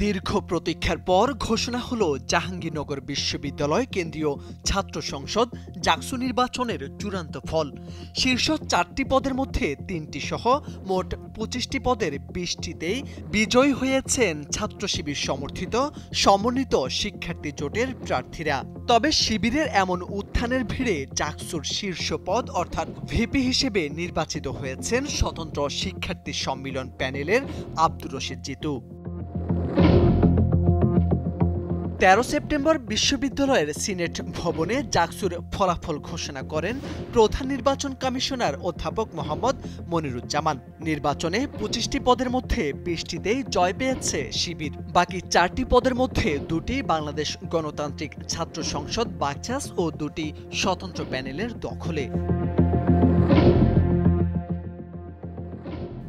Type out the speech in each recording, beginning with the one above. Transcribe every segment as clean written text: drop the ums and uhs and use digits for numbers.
দীর্ঘ প্রতীক্ষার পর ঘোষণা হলো জাহাঙ্গীরনগর বিশ্ববিদ্যালয় কেন্দ্রীয় ছাত্র সংসদ জাকসু নির্বাচনের চূড়ান্ত ফল। শীর্ষ 4টি পদের মধ্যে 3টি সহ মোট 25টি পদের 20টিতেই বিজয়ী হয়েছেন ছাত্র শিবির সমর্থিত সমন্বিত শিক্ষার্থী জোটের প্রার্থীরা। তবে শিবিরের এমন উত্থানের ভিড়ে জাকসুর শীর্ষ পদ অর্থাৎ ভিপি হিসেবে নির্বাচিত হয়েছেন স্বতন্ত্র শিক্ষার্থী সম্মিলন প্যানেলের আব্দুর রশিদ জিতু। 13 সেপ্টেম্বর বিশ্ববিদ্যালয়ের সিনেট ভবনে জাকসুর ফলাফল ঘোষণা করেন প্রধান নির্বাচন কমিশনার অধ্যাপক মোহাম্মদ মনিরুজ্জামান। নির্বাচনে 25টি পদের মধ্যে 20টিতেই জয় পেয়েছে শিবির। বাকি 4টি পদের মধ্যে 2টি বাংলাদেশ গণতান্ত্রিক ছাত্র সংসদ বাকচাস ও 2টি স্বতন্ত্র প্যানেলের দখলে।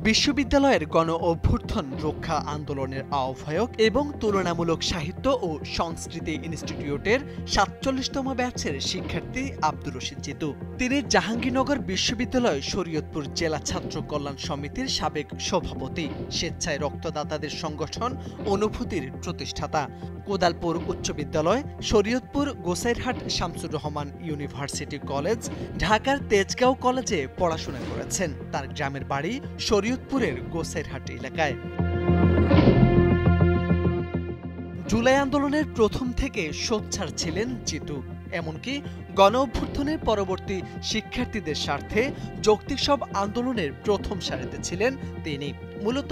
বিশ্ববিদ্যালয়ের গণ অভ্যুত্থান রক্ষা আন্দোলনের আহ্বায়ক এবং তুলনামূলক সাহিত্য ও সংস্কৃতি ইনস্টিটিউটের 47তম ব্যাচের শিক্ষার্থী আব্দুর রশিদ জিতু। তিনি জাহাঙ্গীরনগর বিশ্ববিদ্যালয় শরীয়তপুর জেলা ছাত্র কল্যাণ সমিতির সাবেক সভাপতি, স্বেচ্ছায় রক্তদাতাদের সংগঠন অনুভূতির প্রতিষ্ঠাতা। কোদালপুর উচ্চ বিদ্যালয়, শরীয়তপুর গোসাইরহাট শামসুর রহমান ইউনিভার্সিটি কলেজ, ঢাকার তেজগাঁও কলেজে পড়াশোনা করেছেন। তার গ্রামের বাড়ি শরীয়তপুরের গোসাইরহাট এলাকায়। জুলাই আন্দোলনের প্রথম থেকে সোচ্চার ছিলেন জিতু। এমনকি গণ অভ্যুত্থানের পরবর্তী শিক্ষার্থীদের স্বার্থে যৌক্তিক সব আন্দোলনের প্রথম সারিতে ছিলেন তিনি। মূলত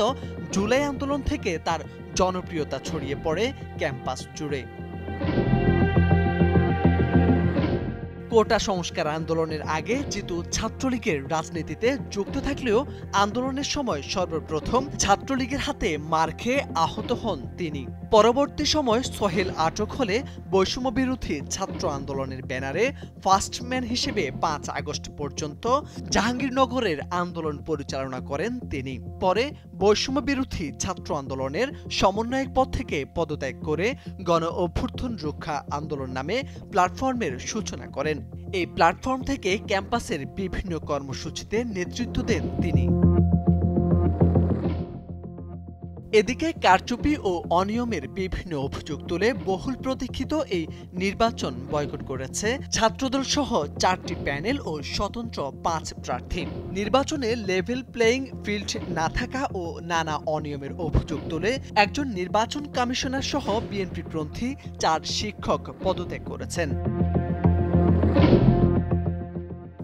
জুলাই আন্দোলন থেকে তার জনপ্রিয়তা ছড়িয়ে পড়ে ক্যাম্পাস জুড়ে। কোটা সংস্কার আন্দোলনের আগে জিতু ছাত্রলীগের রাজনীতিতে যুক্ত থাকলেও আন্দোলনের সময় সর্বপ্রথম ছাত্রলীগের হাতে মার খেয়ে আহত হন তিনি। পরবর্তী সময় সোহেল আটক হলে বৈষম্য বিরোধী ছাত্র আন্দোলনের ব্যানারে ফার্স্ট ম্যান হিসেবে 5 আগস্ট পর্যন্ত জাহাঙ্গীরনগরের আন্দোলন পরিচালনা করেন তিনি। পরে বৈষম্য বিরোধী ছাত্র আন্দোলনের সমন্বয়ক পদ থেকে পদত্যাগ করে গণ অভ্যুত্থান রক্ষা আন্দোলন নামে প্ল্যাটফর্মের সূচনা করেন। এই প্ল্যাটফর্ম থেকে ক্যাম্পাসের বিভিন্ন কর্মসূচিতে নেতৃত্ব দেন তিনি। এদিকে কারচুপি ও অনিয়মের বিভিন্ন অভিযোগ তুলে বহুল প্রতীক্ষিত এই নির্বাচন বয়কট করেছে ছাত্রদল সহ 4টি প্যানেল ও স্বতন্ত্র 5 প্রার্থী। নির্বাচনে লেভেল প্লেয়িং ফিল্ড না থাকা ও নানা অনিয়মের অভিযোগ তুলে একজন নির্বাচন কমিশনার সহ বিএনপিপন্থী 4 শিক্ষক পদত্যাগ করেছেন।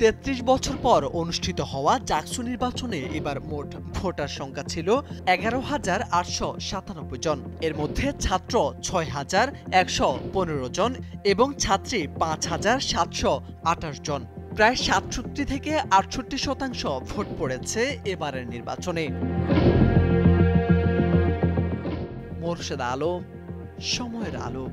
33 বছর পর অনুষ্ঠিত হওয়া জাকসু নির্বাচনে এবার মোট ভোটার সংখ্যা ছিল 11,897 জন। এর মধ্যে ছাত্র 6,115 জন এবং ছাত্রী 5,728 জন। প্রায় 67 থেকে 68% ভোট পড়েছে এবারের নির্বাচনে। মোরশেদ আলম, সময়ের আলো।